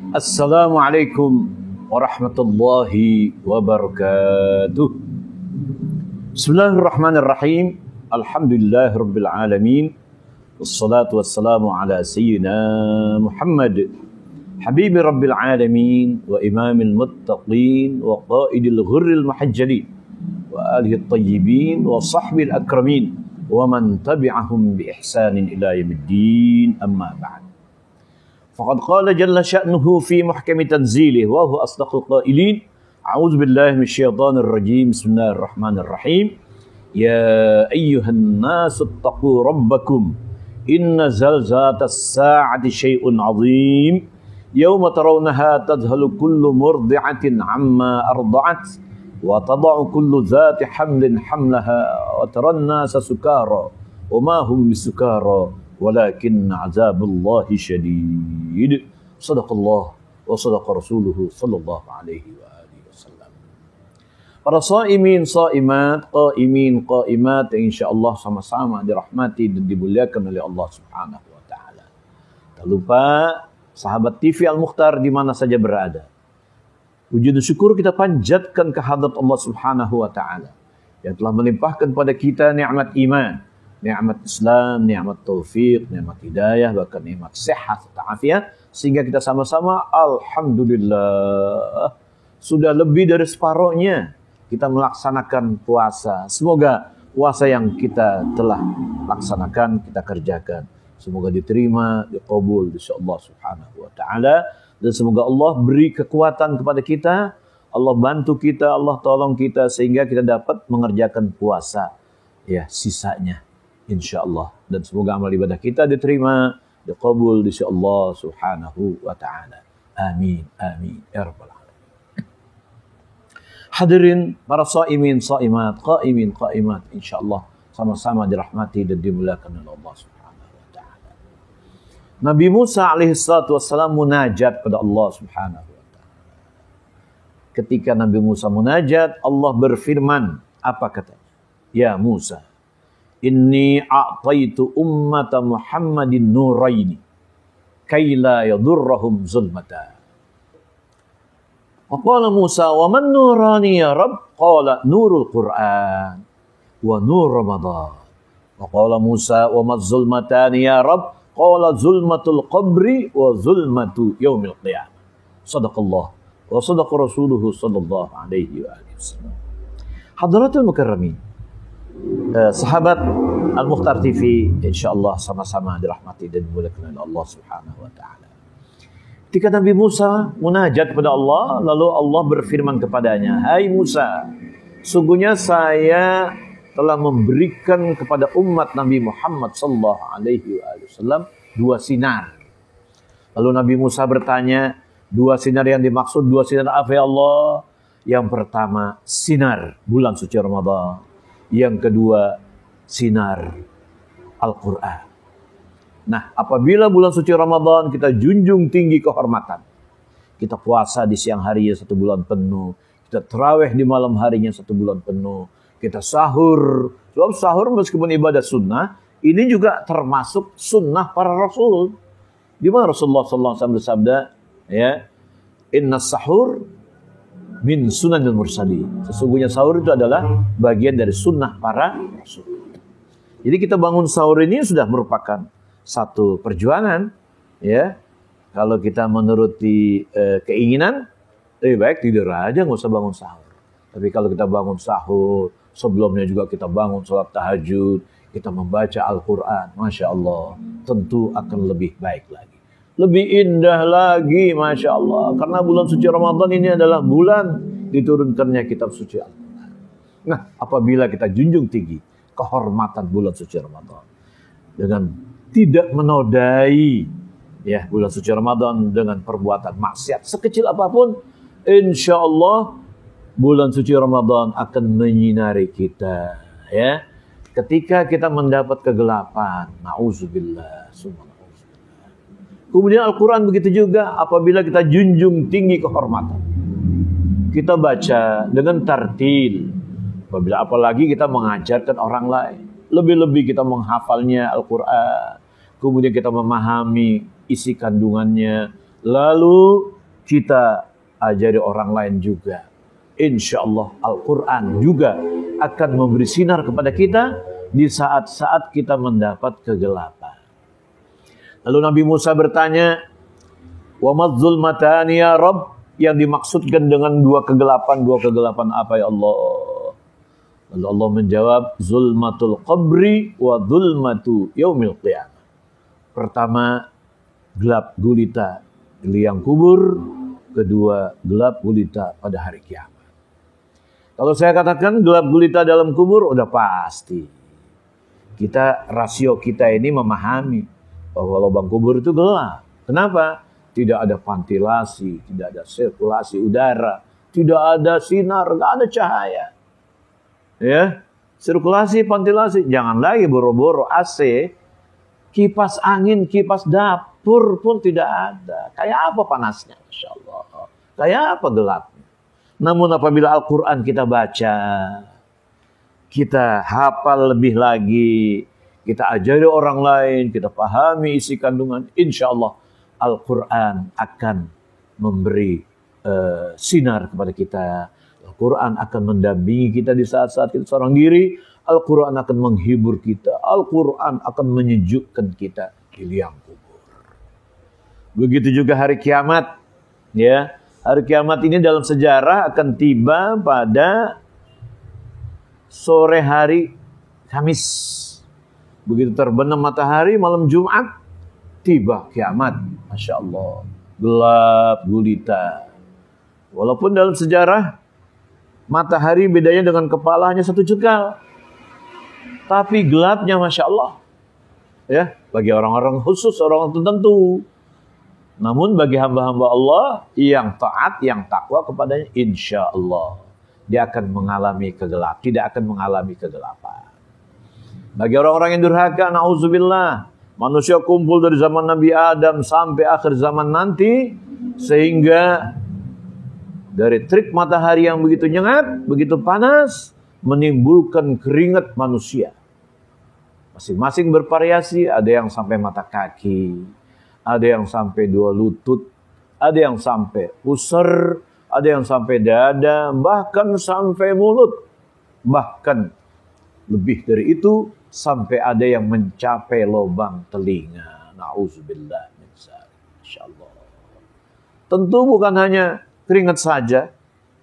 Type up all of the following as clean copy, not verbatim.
Assalamualaikum warahmatullahi wabarakatuh. Bismillahirrahmanirrahim. Alhamdulillahirabbil alamin. Wassalatu wassalamu ala sayyidina Muhammad habibi rabbil alamin wa imamil muttaqin wa qaidil ghurril muhajjalin wa alihi at-tayyibin wa sahbil akramin wa man tabi'ahum bi ihsanin ila yaumiddin. Amma ba'd. فقد قال جل شأنه في محكم تنزيله وهو أصدق القائلين أعوذ بالله من الشيطان الرجيم بسم الله الرحمن الرحيم يا أيها الناس اتقوا ربكم إن زلزلة الساعة شيء عظيم يوم ترونها تذهل كل مرضعة عما أرضعت وتضع كل ذات حمل حملها وترى الناس سكارى وما هم بسكارى walakin azabullahi syadid. Sadaqallah wa sadaqa rasuluhu sallallahu alaihi wa alihi wasallam. Para shaimin, shaimat, qaimin, qaimat yang insyaallah sama-sama dirahmati dan dimuliakan oleh Allah Subhanahu wa taala. Tak lupa sahabat TV Al-Mukhtar di mana saja berada. Puji dan syukur kita panjatkan kehadrat Allah Subhanahu wa taala yang telah melimpahkan pada kita nikmat iman, nikmat Islam, nikmat taufik, nikmat hidayah, bahkan nikmat sehat serta afiat, sehingga kita sama-sama alhamdulillah sudah lebih dari separuhnya kita melaksanakan puasa. Semoga puasa yang kita telah laksanakan, kita kerjakan, semoga diterima, diqabul insya Allah Subhanahu wa taala, dan semoga Allah beri kekuatan kepada kita, Allah bantu kita, Allah tolong kita sehingga kita dapat mengerjakan puasa ya sisanya insyaallah, dan semoga amal ibadah kita diterima, diqabul insya Allah Subhanahu wa taala. Amin amin ya rabbal alamin. Hadirin para shaimin, shaimat, qaimin, qaimat, insyaallah sama-sama dirahmati dan dimuliakan oleh Allah Subhanahu wa taala. Nabi Musa alaihi salatu wassalam munajat pada Allah Subhanahu wa taala. Ketika Nabi Musa munajat, Allah berfirman, apa katanya? Ya Musa, inni a'taitu ummata Muhammadin nuraini kaila yadurrahum zulmata. Wa qala Musa wa man nurani ya Rabb? Qala nurul Qur'an wa nur Ramadan. Wa qala Musa wa ma zulmatani ya Rabb? Qala zulmatul qabri wa zulmatu yaumil qiyamah. Sadaqallah wa sadaqa rasuluhu sallallahu alaihi wa alihi wasallam. Hadratul mukarramin, sahabat Al-Mukhtar TV, insyaallah sama-sama dirahmati dan dimuliakan oleh Allah Subhanahu wa taala. Ketika Nabi Musa munajat kepada Allah, lalu Allah berfirman kepadanya, "Hai Musa, sungguhnya saya telah memberikan kepada umat Nabi Muhammad sallallahu alaihi wasallam dua sinar." Lalu Nabi Musa bertanya, dua sinar yang dimaksud, dua sinar apa ya Allah? Yang pertama, sinar bulan suci Ramadan. Yang kedua, sinar Al-Quran. Nah, apabila bulan suci Ramadan kita junjung tinggi kehormatan, kita puasa di siang harinya 1 bulan penuh, kita tarawih di malam harinya 1 bulan penuh, kita sahur. Sebab sahur meskipun ibadah sunnah, ini juga termasuk sunnah para rasul. Di mana Rasulullah SAW bersabda, ya, inna sahur min sunanil mursalin. Sesungguhnya sahur itu adalah bagian dari sunnah para rasul. Jadi kita bangun sahur ini sudah merupakan satu perjuangan, ya. Kalau kita menuruti keinginan, lebih baik tidur aja, nggak usah bangun sahur. Tapi kalau kita bangun sahur, sebelumnya juga kita bangun sholat tahajud, kita membaca Al-Quran, Masya Allah, tentu akan lebih baik lagi. Lebih indah lagi, Masya Allah. Karena bulan suci Ramadan ini adalah bulan diturunkannya kitab suci Al-Quran. Nah, apabila kita junjung tinggi kehormatan bulan suci Ramadan dengan tidak menodai ya bulan suci Ramadan dengan perbuatan maksiat sekecil apapun, insya Allah bulan suci Ramadan akan menyinari kita. Ya, ketika kita mendapat kegelapan, na'udzubillah, kemudian Al-Quran begitu juga, apabila kita junjung tinggi kehormatan, kita baca dengan tartil, apalagi kita mengajarkan orang lain, lebih-lebih kita menghafalnya Al-Quran, kemudian kita memahami isi kandungannya, lalu kita ajari orang lain juga. Insya Allah Al-Quran juga akan memberi sinar kepada kita di saat-saat kita mendapat kegelapan. Lalu Nabi Musa bertanya, wa madzulmatani ya Rabb, yang dimaksudkan dengan dua kegelapan apa ya Allah? Lalu Allah menjawab, zulmatul qabri wa zulmatu yaumil qiyamah. Pertama, gelap gulita di liang kubur. Kedua, gelap gulita pada hari kiamat. Kalau saya katakan gelap gulita dalam kubur, udah pasti. Rasio kita ini memahami bahwa lubang kubur itu gelap. Kenapa? Tidak ada ventilasi, tidak ada sirkulasi udara, tidak ada sinar, tidak ada cahaya. Ya, sirkulasi, ventilasi, jangan lagi boro-boro AC, kipas angin, kipas dapur pun tidak ada. Kayak apa panasnya, Masya Allah. Kayak apa gelapnya. Namun apabila Al-Quran kita baca, kita hafal lebih lagi, kita ajari orang lain, kita pahami isi kandungan, insya Allah Al-Quran akan memberi sinar kepada kita. Al-Quran akan mendampingi kita di saat-saat kita seorang diri. Al-Quran akan menghibur kita. Al-Quran akan menyejukkan kita di liang kubur. Begitu juga hari kiamat. Ya, hari kiamat ini dalam sejarah akan tiba pada sore hari Kamis. Begitu terbenam matahari malam Jumat, tiba kiamat. Masya Allah, gelap gulita. Walaupun dalam sejarah matahari bedanya dengan kepala hanya 1 jengkal, tapi gelapnya Masya Allah. Ya, bagi orang-orang khusus, orang tertentu. Namun bagi hamba-hamba Allah yang taat, yang takwa kepadanya, insya Allah dia akan mengalami kegelapan, tidak akan mengalami kegelapan. Bagi orang-orang yang durhaka, na'udzubillah, manusia kumpul dari zaman Nabi Adam sampai akhir zaman nanti, sehingga dari terik matahari yang begitu nyengat, begitu panas, menimbulkan keringat manusia. Masing-masing bervariasi, ada yang sampai mata kaki, ada yang sampai 2 lutut, ada yang sampai pusar, ada yang sampai dada, bahkan sampai mulut. Bahkan lebih dari itu, sampai ada yang mencapai lubang telinga. Na'udzubillah min dzalik. Insyaallah. Tentu bukan hanya keringat saja,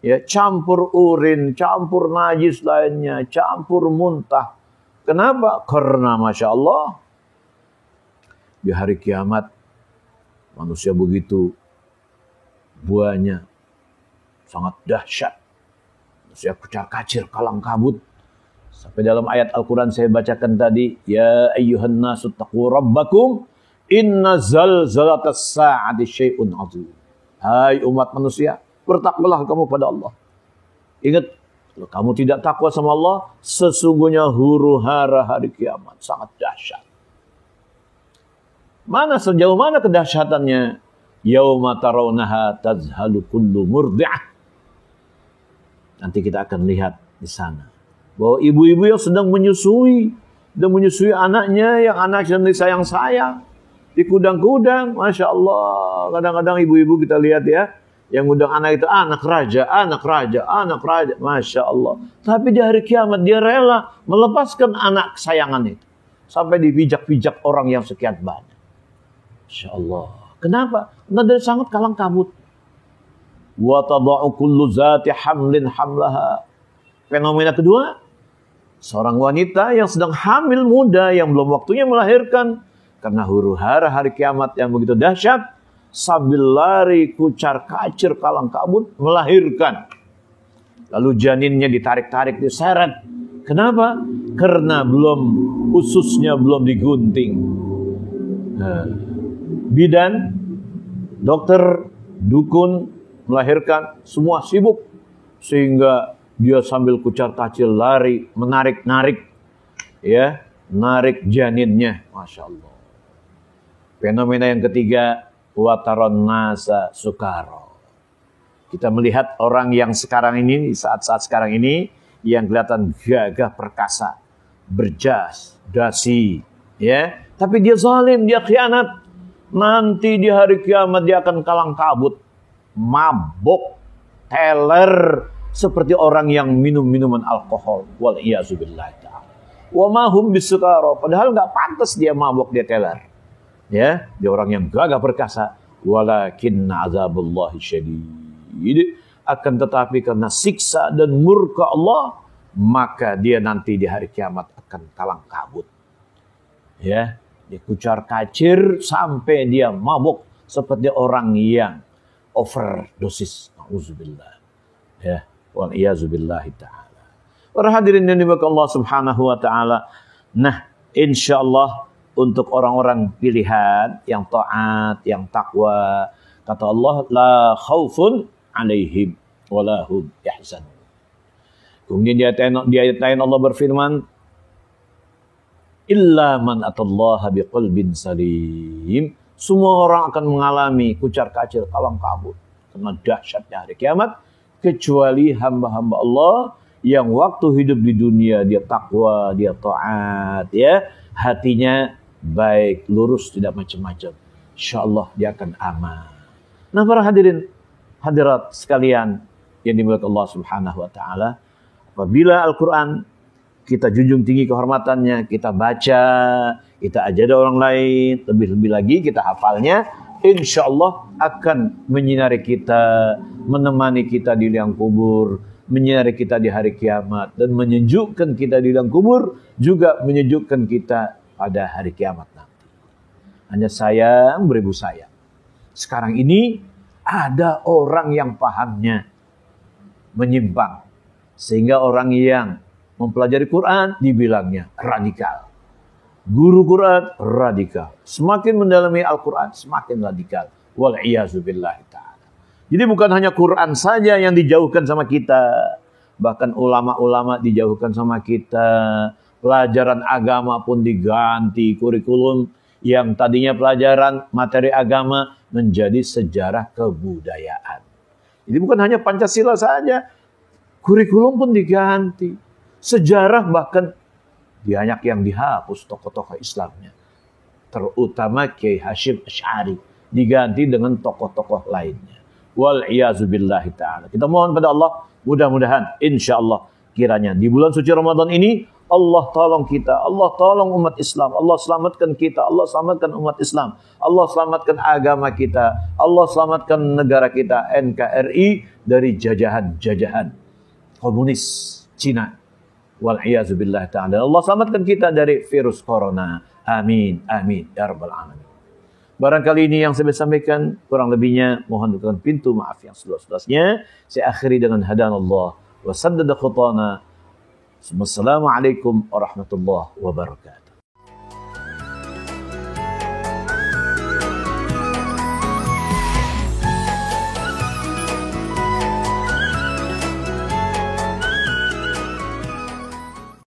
ya, campur urin, campur najis lainnya, campur muntah. Kenapa? Karena Masya Allah, di hari kiamat manusia begitu banyak, sangat dahsyat. Manusia kucar-kacir, kalang kabut. Sampai dalam ayat Al-Quran saya bacakan tadi, ya ayyuhan nasu taqu rabbakum inna zalzalatas sa'ati syai'un 'adzim. Hai umat manusia, bertakwalah kamu pada Allah. Ingat, kalau kamu tidak takwa sama Allah, sesungguhnya huru-hara hari kiamat sangat dahsyat. Sejauh mana kedahsyatannya? Yauma tarawnaha tazhalu kullu murdi'ah. Nanti kita akan lihat di sana bahwa ibu-ibu yang sedang menyusui anaknya, yang anak sedang disayang-sayang di kudang-kudang, Masya Allah. Kadang-kadang ibu-ibu kita lihat ya, yang undang anak itu anak raja, Masya Allah. Tapi di hari kiamat dia rela melepaskan anak kesayangan itu sampai dipijak-pijak orang yang sekian banyak. Masya Allah. Kenapa? Karena dia sangat kalang kabut. Wa tada'u kullu zati hamlin hamlaha. Fenomena kedua, seorang wanita yang sedang hamil muda, yang belum waktunya melahirkan, karena huru-hara hari kiamat yang begitu dahsyat, sambil lari kucar-kacir kalang kabut melahirkan. Lalu janinnya ditarik-tarik, diseret. Kenapa? Karena ususnya belum digunting. Bidan, dokter, dukun melahirkan, semua sibuk, sehingga dia sambil kucar-kacir lari, menarik-narik, ya, narik janinnya, Masya Allah. Fenomena yang ketiga, wataron nasa sukaro. Kita melihat orang yang sekarang ini, saat-saat sekarang ini, yang kelihatan gagah perkasa, berjas, dasi, ya, tapi dia zalim, dia khianat. Nanti di hari kiamat dia akan kalang kabut. mabuk, teler, seperti orang yang minum minuman alkohol. Wal iyazubillah ta'ala. Wa ma hum bisukara. Padahal nggak pantas dia mabuk, dia teler. Ya, dia orang yang gagah perkasa. Walakinna azabullahi syadid. Akan tetapi karena siksa dan murka Allah, maka dia nanti di hari kiamat akan kalang kabut. Ya, dikucar kacir sampai dia mabuk seperti orang yang overdosis. Nauzubillah. Ya, wal iyazubillahi ta'ala. Para hadirin yang dimuliakan Allah Subhanahu wa taala. Nah, insyaallah untuk orang-orang pilihan yang taat, yang takwa, kata Allah, la khaufun alaihim wala hum yahzanun. Kemudian di ayat lain Allah berfirman, illa man atallaha biqalbin salim. Semua orang akan mengalami kucar kacir, kalang kabut karena dahsyatnya hari kiamat, kecuali hamba-hamba Allah yang waktu hidup di dunia dia takwa, dia taat, ya, hatinya baik, lurus, tidak macam-macam. Insyaallah dia akan aman. Nah, para hadirin, hadirat sekalian yang dimuliakan Allah Subhanahu wa taala, apabila Al-Quran kita junjung tinggi kehormatannya, kita baca, kita ajar orang lain, lebih-lebih lagi kita hafalnya, insya Allah akan menyinari kita, menemani kita di liang kubur, menyinari kita di hari kiamat, dan menyejukkan kita di liang kubur, juga menyejukkan kita pada hari kiamat nanti. Hanya sayang beribu sayang. Sekarang ini ada orang yang pahamnya menyimpang. Sehingga orang yang mempelajari Quran dibilangnya radikal. Guru Quran radikal. Semakin mendalami Al-Quran semakin radikal. Wal'iyazubillah ta'ala. Jadi bukan hanya Quran saja yang dijauhkan sama kita. Bahkan ulama-ulama dijauhkan sama kita. Pelajaran agama pun diganti. Kurikulum yang tadinya pelajaran materi agama menjadi sejarah kebudayaan. Jadi bukan hanya Pancasila saja. Kurikulum pun diganti. Sejarah bahkan banyak yang dihapus tokoh-tokoh Islamnya. Terutama Kiai Hashim Asy'ari. Diganti dengan tokoh-tokoh lainnya. Wal'iyazubillahi ta'ala. Kita mohon pada Allah, mudah-mudahan insyaallah kiranya di bulan suci Ramadan ini Allah tolong kita, Allah tolong umat Islam, Allah selamatkan kita, Allah selamatkan umat Islam, Allah selamatkan agama kita, Allah selamatkan negara kita NKRI dari jajahan-jajahan komunis Cina. Wal'iyazubillah ta'ala. Allah selamatkan kita dari virus corona. Amin, amin, ya rabbal alamin. Barangkali ini yang saya sampaikan, kurang lebihnya mohon dukungan pintu maaf yang seluas-luasnya. Saya akhiri dengan hadanallah wa saddada khutana. Wassalamualaikum warahmatullahi wabarakatuh.